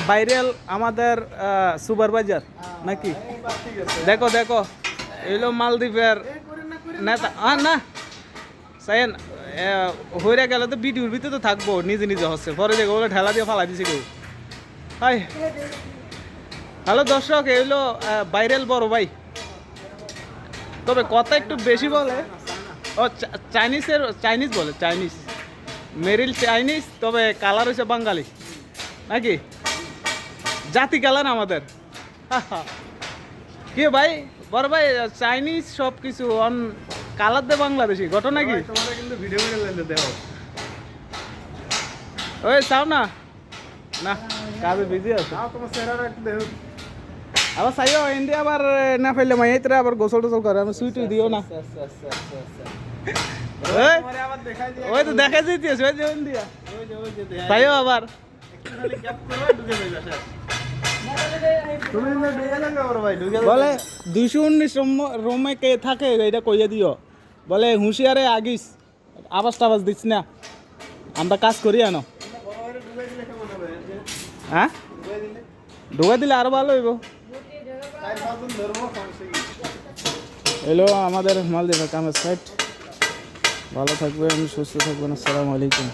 Viral আমাদের supervisor নাকি? দেখো দেখো এলো মালদ্বীপের নেতা। না সাইন হইরা গেলে তো ভিডিওর ভিতরে তো থাকবো, নিজে নিজে হচ্ছে, পরে দেখো ওগুলো ঠেলা দিয়ে ফালাই দিছে কেউ। হাই হ্যালো দর্শক, এলো ভাইরাল বড় ভাই, তবে কথা একটু বেশি বলে। ও চাইনিজ বলে, চাইনিজ মেরিল চাইনিজ, তবে কালার হচ্ছে বাঙালি নাকি? জাতি কালার আমাদের। কি ভাই বড় ভাই, চাইনিজ সব কিছু অন কালার দে বাংলাদেশি ঘটনা কি? কিন্তু ভিডিও করে দেখো। ওই চাও না না কাজে বিজি আছে। তোমার চেহারাটা একটু দেখো। আবার চাইও ইন্ডিয়া আবার না ফেললে মাই এতরা আবার গোসল টোসল করে, আমি সুইট দিও না। ওই তো দেখা যাইতেছে ওই যে ইন্ডিয়া চাইও আবার বলে 219 রোমে কে থাকে এটা কইয়া দিও, বলে হুঁশিয়ারে আগিস, আবাস টাবাস দিস না, আমরা কাজ করি আনো। হ্যাঁ ঢুকা দিলে আরো ভালো হইব। এলো আমাদের মালদ্বীপের কামের সাইট। ভালো থাকবেন, সুস্থ থাকবেন, আসসালামু আলাইকুম।